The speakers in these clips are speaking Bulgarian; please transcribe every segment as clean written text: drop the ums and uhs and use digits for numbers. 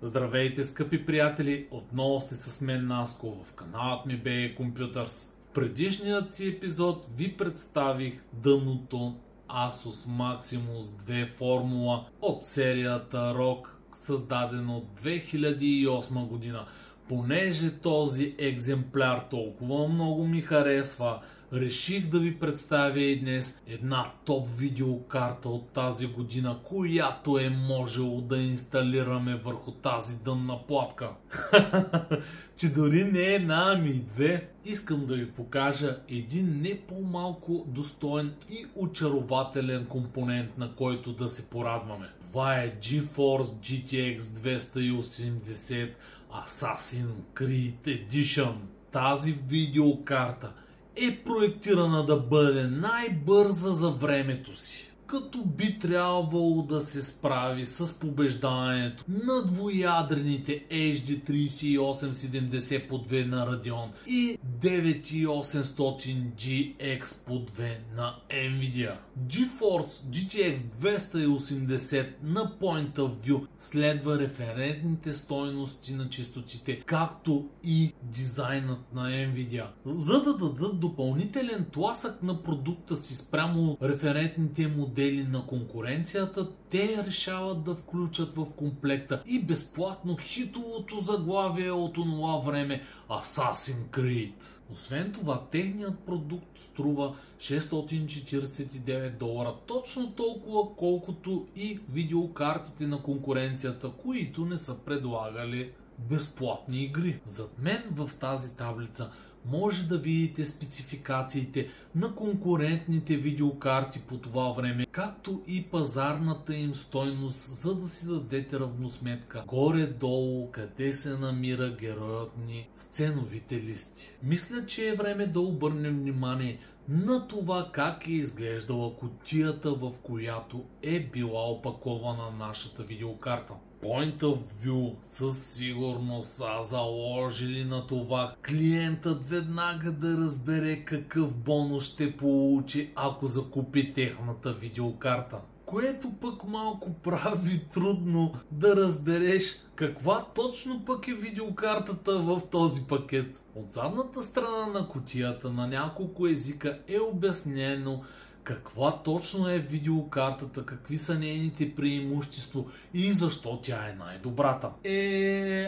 Здравейте, скъпи приятели! Отново сте с мен Наско в каналът ми BA Computers. В предишният си епизод ви представих дъното Asus Maximus 2 формула от серията ROG, създаден от 2008 година. Понеже този екземпляр толкова много ми харесва, реших да ви представя и днес една топ видеокарта от тази година, която е можело да инсталираме върху тази дънна платка. Че дори не е една, ами две. Искам да ви покажа един не по-малко достоен и очарователен компонент, на който да се порадваме. Това е GeForce GTX 280 Assassin's Creed Edition. Тази видеокарта е проектирана да бъде най-бърза за времето си, като би трябвало да се справи с побеждането на двуядрените HD 3870 по 2 на Radeon и 9800GX по 2 на Nvidia. GeForce GTX 280 на Point of View следва референтните стойности на честотите, както и дизайнът на Nvidia. За да дадат допълнителен тласък на продукта си спрямо референтните модели на конкуренцията, те решават да включат в комплекта и безплатно хитовото заглавие от онова време Assassin's Creed. Освен това, техният продукт струва $649, точно толкова колкото и видеокартите на конкуренцията, които не са предлагали безплатни игри. Зад мен в тази таблица може да видите спецификациите на конкурентните видеокарти по това време, както и пазарната им стойност, за да си дадете равносметка горе-долу къде се намира героят ни в ценовите листи. Мисля, че е време да обърнем внимание на това как е изглеждала кутията, в която е била опакована нашата видеокарта. Point of View със сигурност са заложили на това клиентът веднага да разбере какъв бонус ще получи, ако закупи техната видеокарта. Което пък малко прави трудно да разбереш каква точно пък е видеокартата в този пакет. От задната страна на кутията на няколко езика е обяснено каква точно е видеокартата, какви са нейните преимущества и защо тя е най-добрата.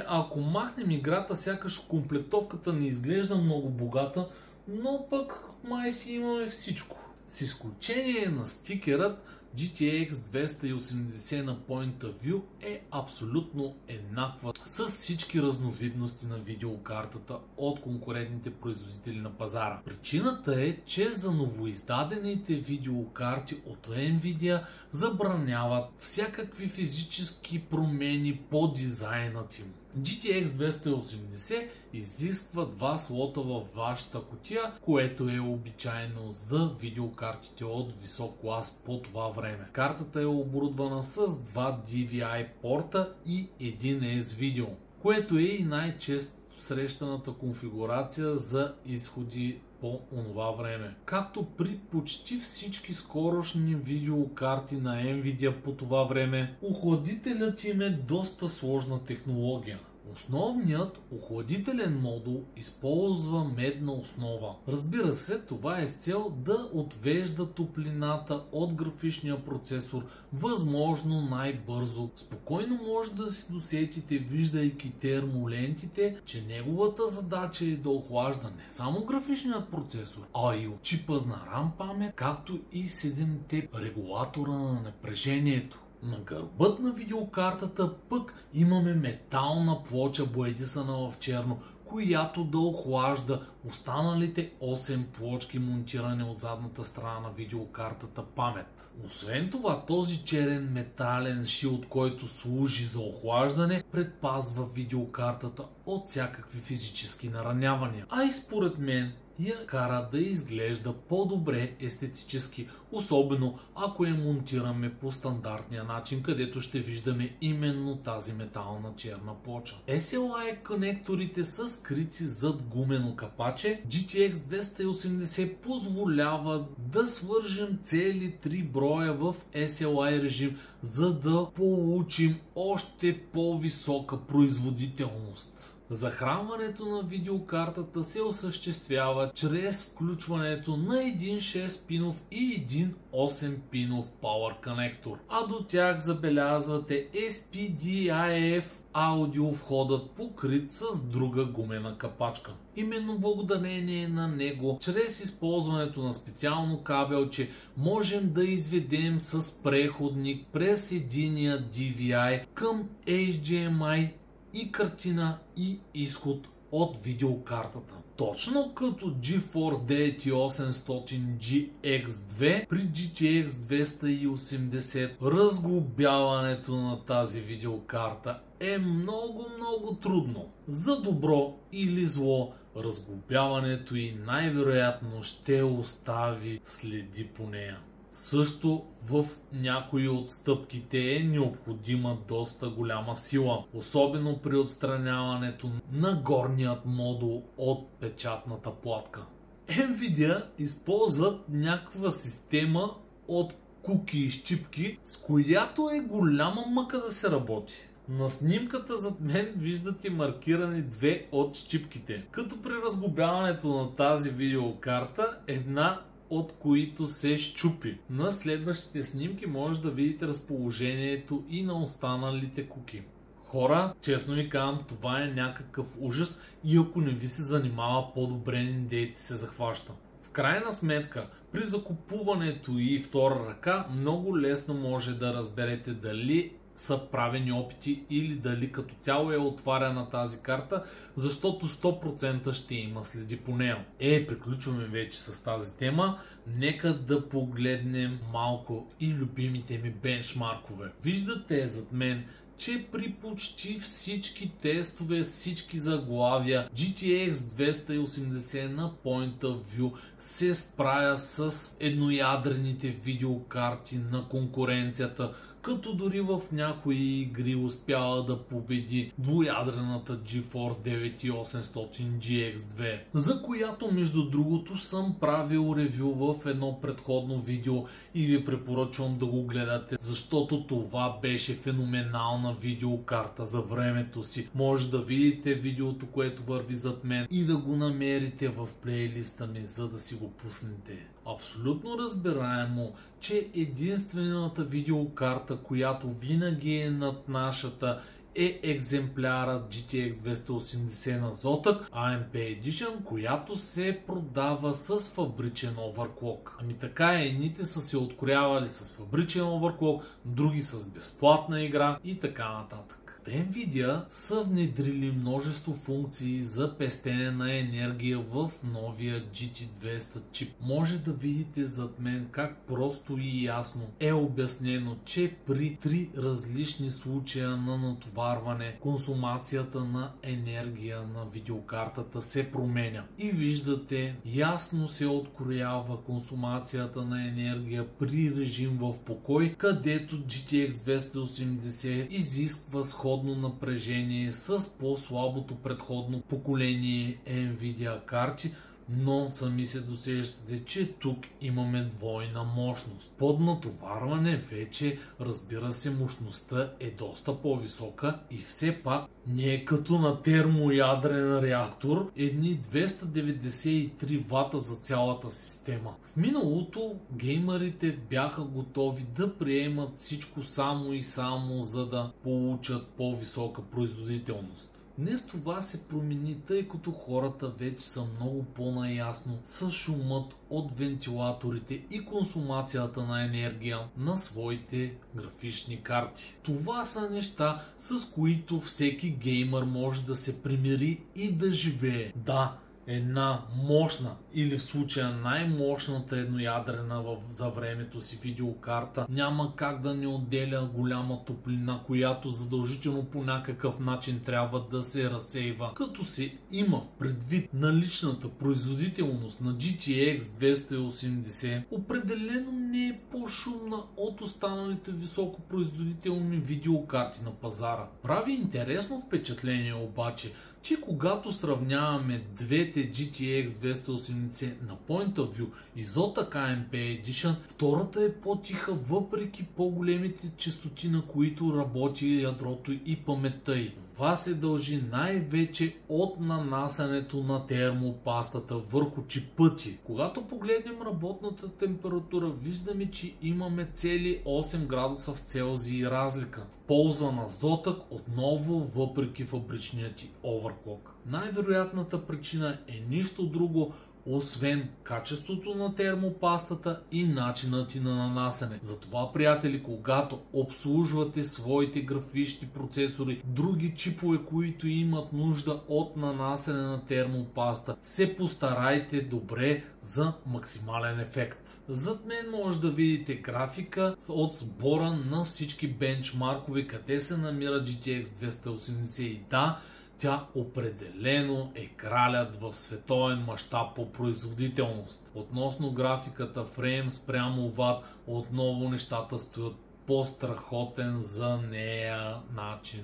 Ако махнем играта, сякаш комплектовката не изглежда много богата, но пък май си имаме всичко. С изключение на стикерът, GTX 280 на Point of View е абсолютно еднаква с всички разновидности на видеокартата от конкурентните производители на пазара. Причината е, че за новоиздадените видеокарти от Nvidia забраняват всякакви физически промени по дизайнът им. GTX 280 изисква 2 слота във вашата кутия, което е обичайно за видеокартите от висок клас по това време. Картата е оборудвана с 2 DVI порта и 1 S-видео, което е и най-често срещаната конфигурация за изходи по онова време. Както при почти всички скорошни видеокарти на Nvidia по това време, охладителят им е доста сложна технология. Основният охладителен модул използва медна основа. Разбира се, това е с цел да отвежда топлината от графичния процесор възможно най-бързо. Спокойно може да си досетите, виждайки термолентите, че неговата задача е да охлажда не само графичният процесор, а и чипа на RAM памет, както и 7-те регулатора на напрежението. На гърбът на видеокартата пък имаме метална плоча, боядисана в черно, която да охлажда останалите 8 плочки, монтирани от задната страна на видеокартата памет. Освен това, този черен метален шилд, който служи за охлаждане, предпазва видеокартата от всякакви физически наранявания. А и според мен я кара да изглежда по-добре естетически, особено ако я монтираме по стандартния начин, където ще виждаме именно тази метална черна плоча. SLI конекторите са скрити зад гумено капаче. GTX 280 позволява да свържем цели 3 броя в SLI режим, за да получим още по-висока производителност. Захранването на видеокартата се осъществява чрез включването на един 6-пинов и един 8-пинов Power конектор, а до тях забелязвате SPDIF аудио входът, покрит с друга гумена капачка. Именно благодарение на него, чрез използването на специално кабелче, можем да изведем с преходник през единия DVI към HDMI и картина и изход от видеокартата. Точно като GeForce 9800 GX2 при GTX 280, разглобяването на тази видеокарта е много трудно. За добро или зло, разглобяването и най-вероятно ще остави следи по нея. Също в някои от стъпките е необходима доста голяма сила, особено при отстраняването на горният модул от печатната платка. Nvidia използват някаква система от куки и щипки, с която е голяма мъка да се работи. На снимката зад мен виждате маркирани две от щипките, като при разглобяването на тази видеокарта една от които се счупи. На следващите снимки може да видите разположението и на останалите куки. Хора, честно ви казвам, това е някакъв ужас и ако не ви се занимава, по-добре не дейте се захваща. В крайна сметка, при закупуването и втора ръка, много лесно може да разберете дали са правени опити или дали като цяло е отваряна тази карта, защото 100% ще има следи по нея. Приключваме вече с тази тема. Нека да погледнем малко и любимите ми бенчмаркове. Виждате зад мен, че при почти всички тестове, всички заглавия, GTX 280 на Point of View се справя с едноядрените видеокарти на конкуренцията, като дори в някои игри успява да победи двуядрената GeForce 9800 GX2, за която между другото съм правил ревю в едно предходно видео и ви препоръчвам да го гледате, защото това беше феноменална видеокарта за времето си. Може да видите видеото, което върви зад мен и да го намерите в плейлиста ми, за да си го пуснете. Абсолютно разбираемо, че единствената видеокарта, която винаги е над нашата, е екземпляра GTX 280 на Zotac AMP Edition, която се продава с фабричен оверклок. Ами така е, едните са се откроявали с фабричен оверклок, други с безплатна игра и така нататък. Nvidia са внедрили множество функции за пестене на енергия в новия GT200 чип. Може да видите зад мен как просто и ясно е обяснено, че при 3 различни случая на натоварване, консумацията на енергия на видеокартата се променя. И виждате, ясно се откроява консумацията на енергия при режим в покой, където GTX 280 изисква сходно напрежение с по-слабото предходно поколение Nvidia карти, но сами се досещате, че тук имаме двойна мощност. Под натоварване вече, разбира се, мощността е доста по-висока и все пак не е като на термоядрен реактор, едни 293 вата за цялата система. В миналото геймерите бяха готови да приемат всичко само и само за да получат по-висока производителност. Днес това се промени, тъй като хората вече са много по-наясно с шумът от вентилаторите и консумацията на енергия на своите графични карти. Това са неща, с които всеки геймър може да се примири и да живее. Да, една мощна или в случая най-мощната едноядрена за времето си видеокарта няма как да не отделя голяма топлина, която задължително по някакъв начин трябва да се разсейва. Като се има предвид наличната производителност на GTX 280, определено не е по-шумна от останалите високопроизводителни видеокарти на пазара. Прави интересно впечатление обаче, че когато сравняваме двете GTX 280 на Point of View и Zotac AMP Edition, втората е по-тиха въпреки по-големите честоти, на които работи ядрото и паметта й. Това се дължи най-вече от нанасянето на термопастата върху чипъти. Когато погледнем работната температура, виждаме, че имаме цели 8 градуса в Целзий разлика. В полза на Zotac отново въпреки фабричният ти overclock. Най-вероятната причина е нищо друго, освен качеството на термопастата и начинът ти на нанасяне. Затова, приятели, когато обслужвате своите графични процесори, други чипове, които имат нужда от нанасяне на термопаста, се постарайте добре за максимален ефект. Зад мен може да видите графика от сбора на всички бенчмаркове, къде се намира GTX 280 и да, тя определено е кралят в световен мащаб по производителност. Относно графиката фрейм спрямо ват, отново нещата стоят по-страхотен за нея начин.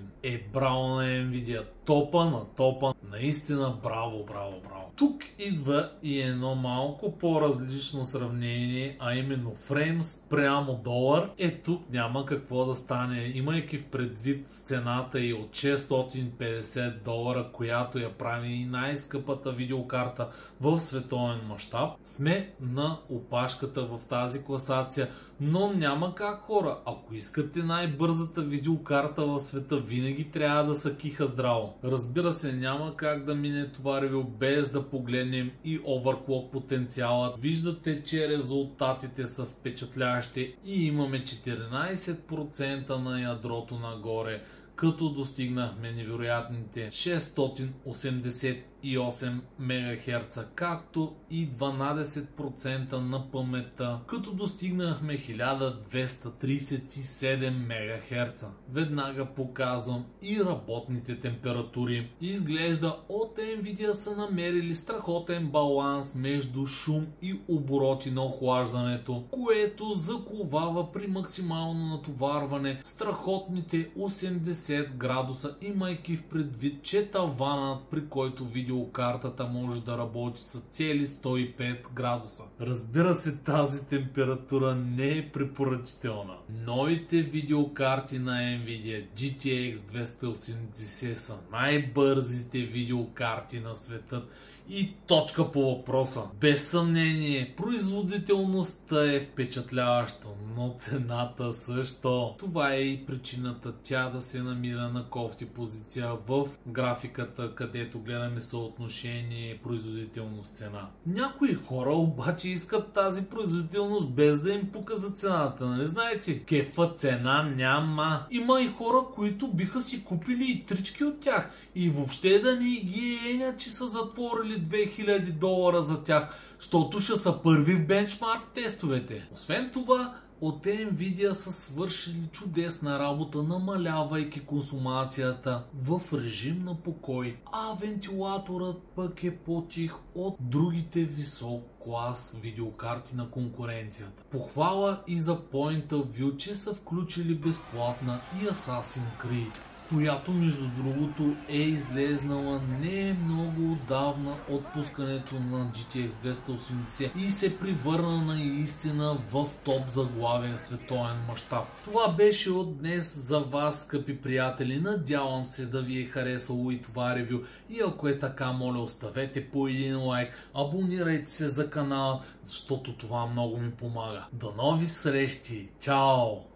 Браво на Nvidia, топа на топа, наистина браво, браво, браво. Тук идва и едно малко по-различно сравнение, а именно фрейм спрямо долар. Тук няма какво да стане, имайки в предвид цената и от $650, която я прави и най-скъпата видеокарта в световен мащаб. Сме на опашката в тази класация, но няма как, хора. Ако искате най-бързата видеокарта в света, винаги трябва да са киха здраво. Разбира се, няма как да мине това ревю без да погледнем и overclock потенциалът. Виждате, че резултатите са впечатляващи и имаме 14% на ядрото нагоре, като достигнахме невероятните 688 МГц, както и 12% на паметта, като достигнахме 1237 МГц. Веднага показвам и работните температури. Изглежда от Nvidia са намерили страхотен баланс между шум и обороти на охлаждането, което заковава при максимално натоварване страхотните 80 градуса, имайки в предвид, че таванът, при който видеокартата може да работи, са цели 105 градуса. Разбира се, тази температура не е препоръчителна. Новите видеокарти на Nvidia GTX 280 са най-бързите видеокарти на света и точка по въпроса. Без съмнение, производителността е впечатляваща, но цената също. Това е и причината тя да се намира на кофти позиция в графиката, където гледаме съотношение производителност-цена. Някои хора обаче искат тази производителност без да им пука за цената, нали знаете? Кефа цена няма. Има и хора, които биха си купили и трички от тях и въобще да ни ги енят, че са затворили $2000 за тях, защото ще са първи в бенчмарк тестовете. Освен това, от Nvidia са свършили чудесна работа, намалявайки консумацията в режим на покой, а вентилаторът пък е по-тих от другите висок клас видеокарти на конкуренцията. Похвала и за Point of View, че са включили безплатна и Assassin's Creed, която между другото е излезнала не много отдавна от пускането на GTX 280 и се превърна наистина в топ заглавия световен мащаб. Това беше от днес за вас, скъпи приятели. Надявам се да ви е харесало и това ревю, и ако е така, моля, оставете по един лайк, абонирайте се за канала, защото това много ми помага. До нови срещи! Чао!